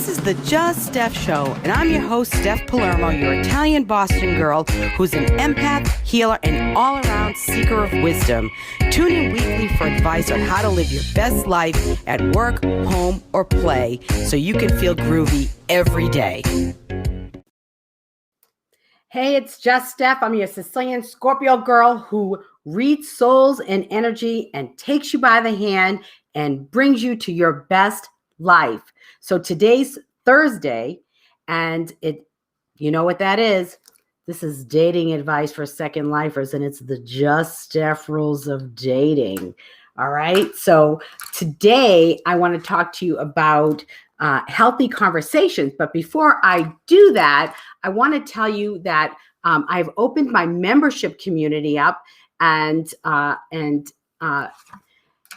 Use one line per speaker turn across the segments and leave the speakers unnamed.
This is the Just Steph Show, and I'm your host, Steph Palermo, your Italian Boston girl who's an empath, healer, and all-around seeker of wisdom. Tune in weekly for advice on how to live your best life at work, home, or play so you can feel groovy every day. Hey, it's Just Steph. I'm your Sicilian Scorpio girl who reads souls and energy and takes you by the hand and brings you to your best life. So today's Thursday, and you know what that is. This is dating advice for second lifers, and it's the Just Steph rules of dating. All right. So today I want to talk to you about healthy conversations. But before I do that, I want to tell you that I've opened my membership community up, and I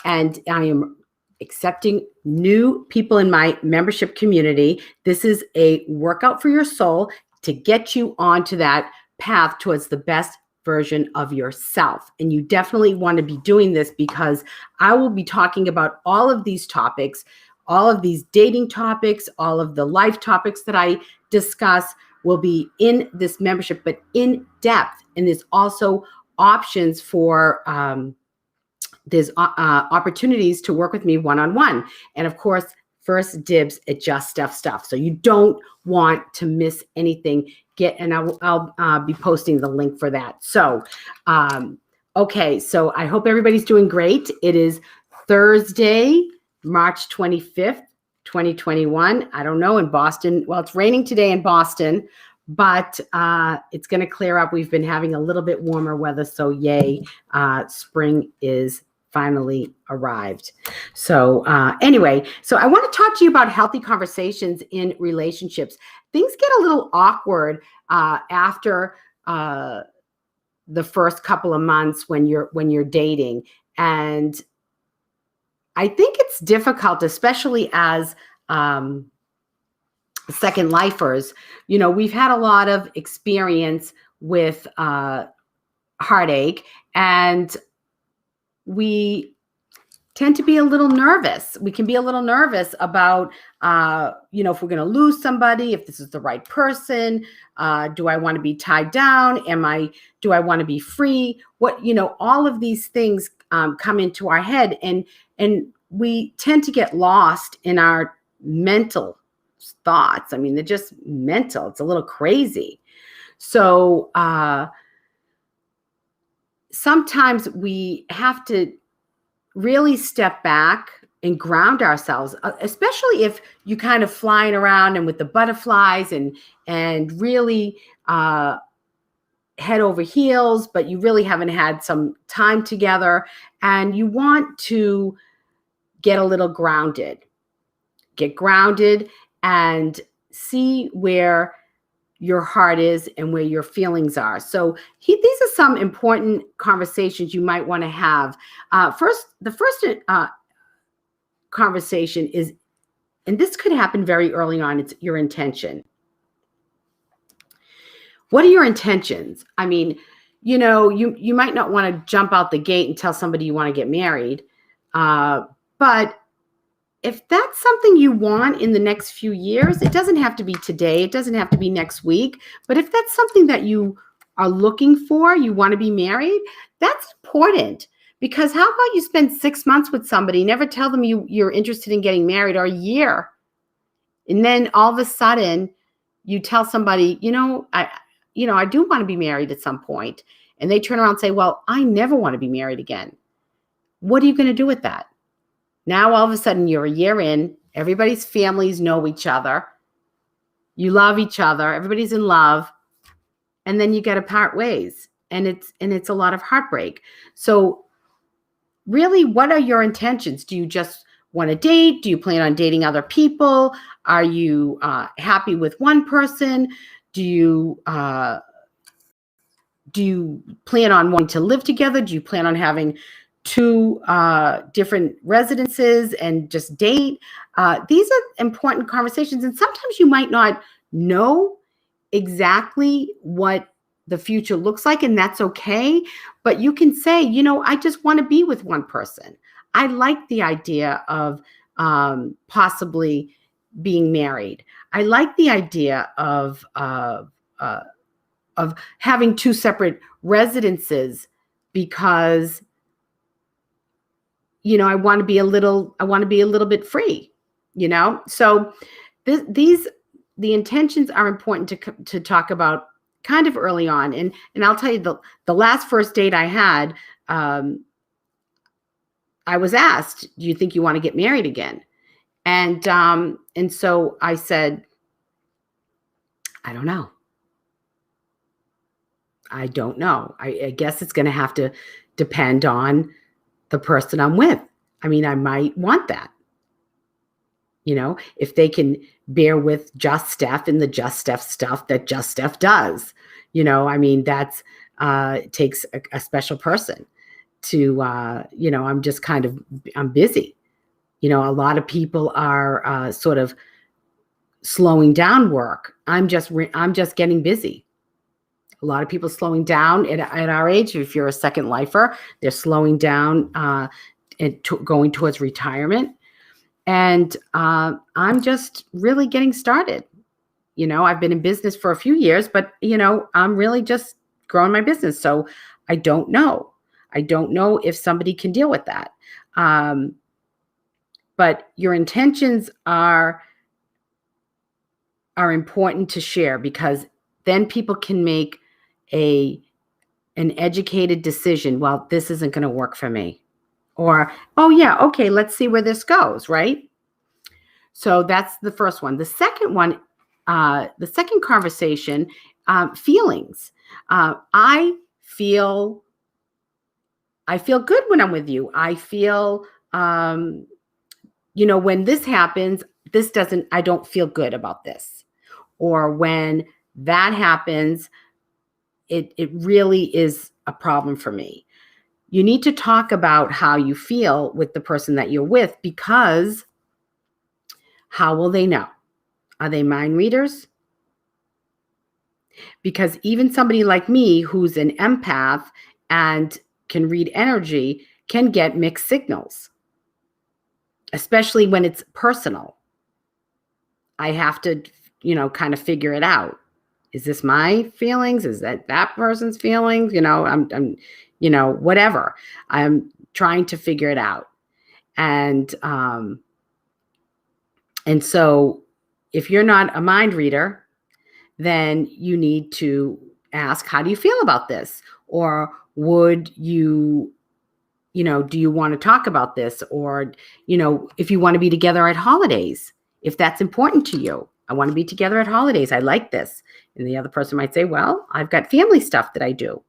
am accepting new people in my membership community. This is a workout for your soul to get you onto that path towards the best version of yourself. And you definitely want to be doing this because I will be talking about all of these topics, all of these dating topics, all of the life topics that I discuss will be in this membership, but in depth. And there's also options for there's opportunities to work with me one-on-one. And of course, first dibs at Just Steph stuff. So you don't want to miss anything. I'll be posting the link for that. So, okay. So I hope everybody's doing great. It is Thursday, March 25th, 2021. I don't know in Boston. Well, it's raining today in Boston, but it's going to clear up. We've been having a little bit warmer weather. So yay, spring is finally arrived. So anyway, so I want to talk to you about healthy conversations in relationships. Things get a little awkward after the first couple of months when you're dating. And I think it's difficult, especially as second lifers. You know, we've had a lot of experience with heartache, and we tend to be a little nervous. We can be a little nervous about, if we're going to lose somebody, if this is the right person. Do I want to be tied down? Do I want to be free? All of these things come into our head, and we tend to get lost in our mental thoughts. I mean, they're just mental. It's a little crazy. So sometimes we have to really step back and ground ourselves, especially if you kind of flying around and with the butterflies and really head over heels, but you really haven't had some time together, and you want to get a little grounded. Get grounded and see where your heart is and where your feelings are. So these are some important conversations you might want to have. The first conversation is, and this could happen very early on, it's your intention. What are your intentions? I mean, you might not want to jump out the gate and tell somebody you want to get married, but if that's something you want in the next few years, it doesn't have to be today. It doesn't have to be next week. But if that's something that you are looking for, you want to be married, that's important. Because how about you spend 6 months with somebody, never tell them you're interested in getting married, or a year. And then all of a sudden you tell somebody, I do want to be married at some point. And they turn around and say, well, I never want to be married again. What are you going to do with that? Now, all of a sudden, you're a year in, everybody's families know each other. You love each other. Everybody's in love. And then you got to part ways. And it's a lot of heartbreak. So really, what are your intentions? Do you just want to date? Do you plan on dating other people? Are you happy with one person? Do you plan on wanting to live together? Do you plan on having 2 different residences and just date? These are important conversations. And sometimes you might not know exactly what the future looks like, and that's okay. But you can say, I just want to be with one person. I like the idea of possibly being married. I like the idea of having two separate residences because, I want to be a little bit free, So the intentions are important to talk about kind of early on. And I'll tell you, the last first date I had, I was asked, do you think you want to get married again? And so I said, I don't know. I don't know. I guess it's going to have to depend on the person I'm with. I mean, I might want that. If they can bear with just Steph and the just Steph stuff that just Steph does, I mean, that's takes a special person to, I'm just I'm busy. A lot of people are sort of slowing down work. I'm just getting busy. A lot of people slowing down at our age. If you're a second lifer, they're slowing down and going towards retirement. And I'm just really getting started. I've been in business for a few years, but, I'm really just growing my business. So I don't know. I don't know if somebody can deal with that. But your intentions are important to share, because then people can make an educated decision. Well, this isn't going to work for me. Or, oh yeah, okay, let's see where this goes, right? So that's the first one. The second one, the second conversation, feelings. I feel good when I'm with you. I feel, when this happens, I don't feel good about this. Or when that happens, it really is a problem for me. You need to talk about how you feel with the person that you're with, because how will they know? Are they mind readers? Because even somebody like me, who's an empath and can read energy, can get mixed signals, especially when it's personal. I have to, kind of figure it out. Is this my feelings? Is that person's feelings? I'm whatever. I'm trying to figure it out. And so if you're not a mind reader, then you need to ask, how do you feel about this? Or would you, do you want to talk about this? Or, if you want to be together at holidays, if that's important to you, I want to be together at holidays. I like this. And the other person might say, well, I've got family stuff that I do.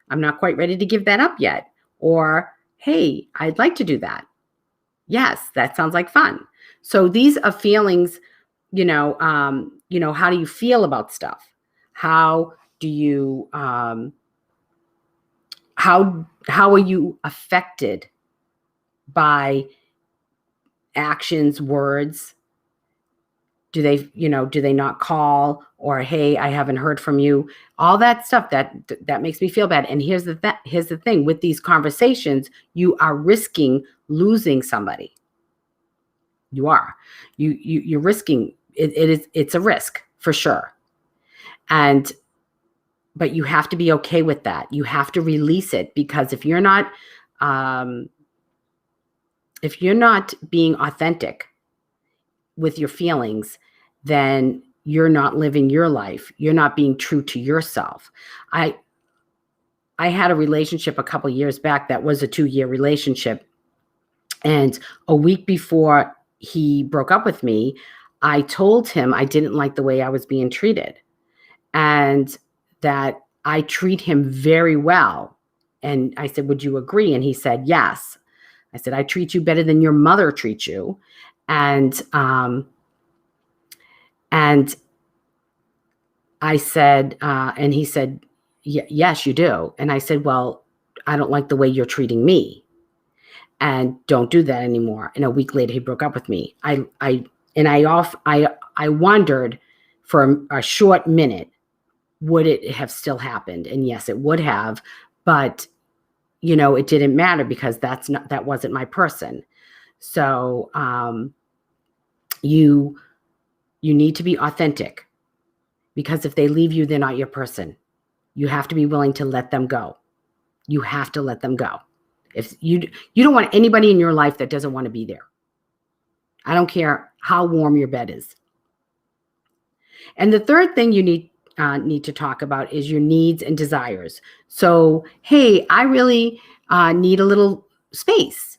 I'm not quite ready to give that up yet. Or, hey, I'd like to do that. Yes, that sounds like fun. So these are feelings, how do you feel about stuff? How do you, how are you affected by actions, words? Do they not call? Or, hey, I haven't heard from you. All that stuff that makes me feel bad. And here's the thing with these conversations, you are risking losing somebody. You are. You're risking it's a risk for sure. But you have to be okay with that. You have to release it, because if you're not being authentic with your feelings, then you're not living your life. You're not being true to yourself. I had a relationship a couple years back that was a 2-year relationship. And a week before he broke up with me, I told him I didn't like the way I was being treated, and that I treat him very well. And I said, would you agree? And he said, yes. I said, I treat you better than your mother treats you. And I said, and he said, yes, you do. And I said, well, I don't like the way you're treating me, and don't do that anymore. And a week later, he broke up with me. I wondered for a short minute, would it have still happened? And yes, it would have, but it didn't matter, because that wasn't my person. So you You need to be authentic, because if they leave you, they're not your person. You have to be willing to let them go. You have to let them go. If you don't want anybody in your life that doesn't want to be there. I don't care how warm your bed is. And the third thing you need to talk about is your needs and desires. So, hey, I really need a little space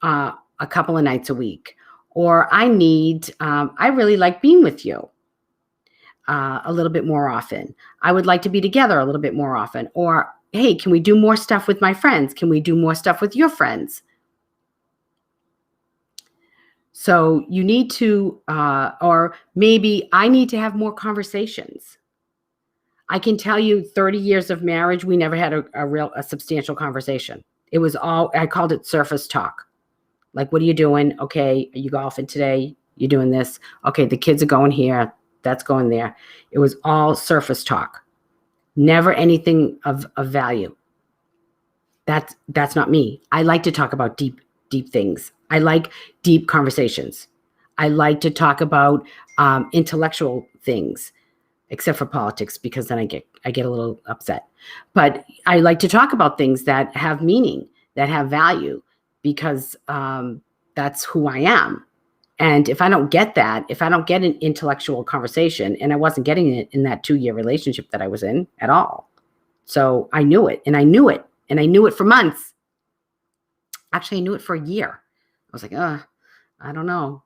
a couple of nights a week, or I really like being with you a little bit more often. I would like to be together a little bit more often. Or, hey, can we do more stuff with my friends? Can we do more stuff with your friends? So you need to, or maybe I need to have more conversations. I can tell you 30 years of marriage, we never had a substantial conversation. It was all, I called it surface talk. Like, what are you doing? Okay, are you golfing today? You're doing this. Okay, the kids are going here. That's going there. It was all surface talk. Never anything of value. That's not me. I like to talk about deep things. I like deep conversations. I like to talk about intellectual things, except for politics, because then I get a little upset. But I like to talk about things that have meaning, that have value, because that's who I am. And if I don't get that, if I don't get an intellectual conversation, and I wasn't getting it in that 2-year relationship that I was in at all. So I knew it, and I knew it, and I knew it for months. Actually, I knew it for a year. I was like, I don't know.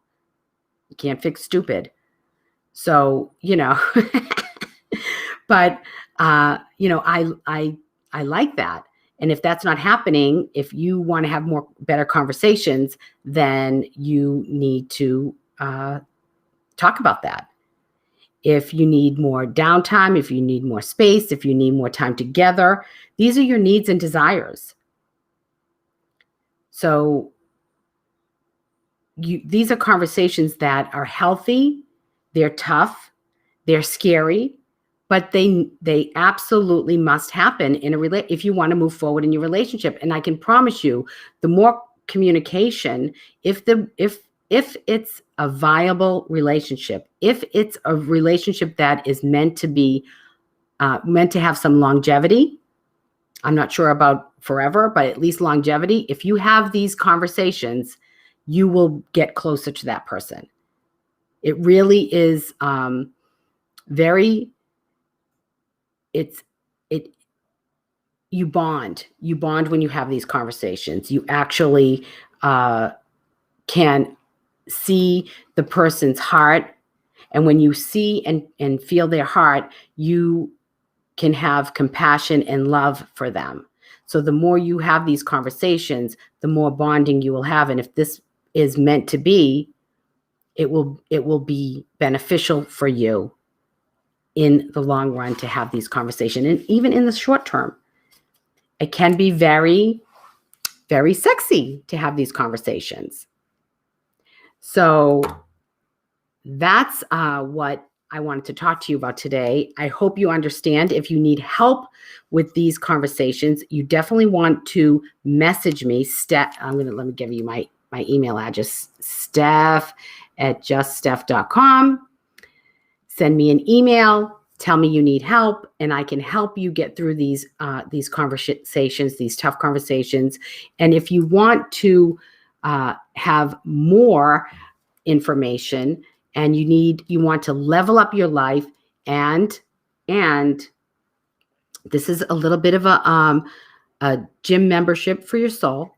You can't fix stupid. So, but, I like that. And if that's not happening, if you want to have better conversations, then you need to talk about that. If you need more downtime, if you need more space, if you need more time together, these are your needs and desires. So these are conversations that are healthy, they're tough, they're scary, but they absolutely must happen if you want to move forward in your relationship. And I can promise you, the more communication, if it's a viable relationship, if it's a relationship that is meant to have some longevity, I'm not sure about forever, but at least longevity. If you have these conversations, you will get closer to that person. It really is you bond when you have these conversations. You actually can see the person's heart. And when you see and feel their heart, you can have compassion and love for them. So the more you have these conversations, the more bonding you will have. And if this is meant to be, it will be beneficial for you in the long run to have these conversations. And even in the short term, it can be very, very sexy to have these conversations. So that's what I wanted to talk to you about today. I hope you understand. If you need help with these conversations, you definitely want to message me. Steph, let me give you my email address, steph@juststeph.com. Send me an email. Tell me you need help, and I can help you get through these conversations, these tough conversations. And if you want to have more information, and you want to level up your life, and this is a little bit of a gym membership for your soul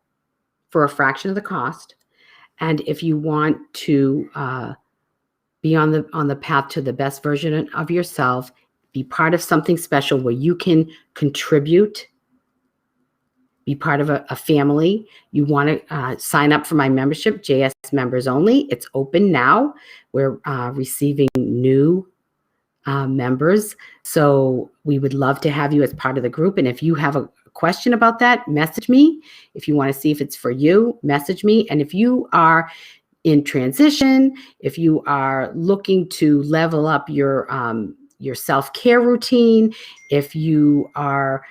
for a fraction of the cost. And if you want to be on the path to the best version of yourself, be part of something special where you can contribute, be part of a family, you want to sign up for my membership, JS members only. It's open now. We're receiving new members. So we would love to have you as part of the group. And if you have a question about that, message me. If you want to see if it's for you, message me. And if you are in transition, if you are looking to level up your self-care routine, if you are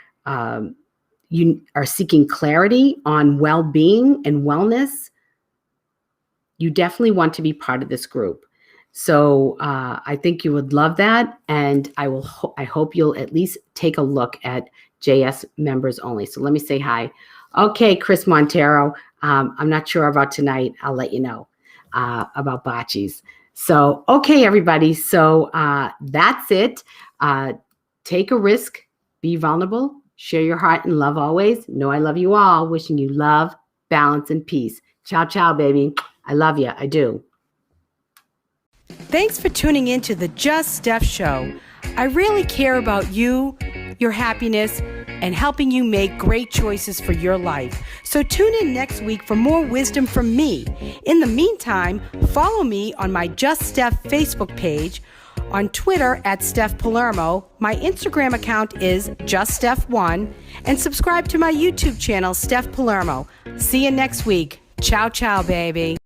seeking clarity on well-being and wellness, you definitely want to be part of this group. So I think you would love that, and I hope you'll at least take a look at JS members only. So let me say hi. Okay, Chris Montero. I'm not sure about tonight. I'll let you know about bocces. So okay, everybody. So that's it. Take a risk. Be vulnerable. Share your heart and love always. Know I love you all. Wishing you love, balance, and peace. Ciao, ciao, baby. I love you. I do.
Thanks for tuning in to the Just Steph Show. I really care about you, your happiness, and helping you make great choices for your life. So tune in next week for more wisdom from me. In the meantime, follow me on my Just Steph Facebook page, on Twitter at Steph Palermo. My Instagram account is JustSteph1, and subscribe to my YouTube channel, Steph Palermo. See you next week. Ciao, ciao, baby.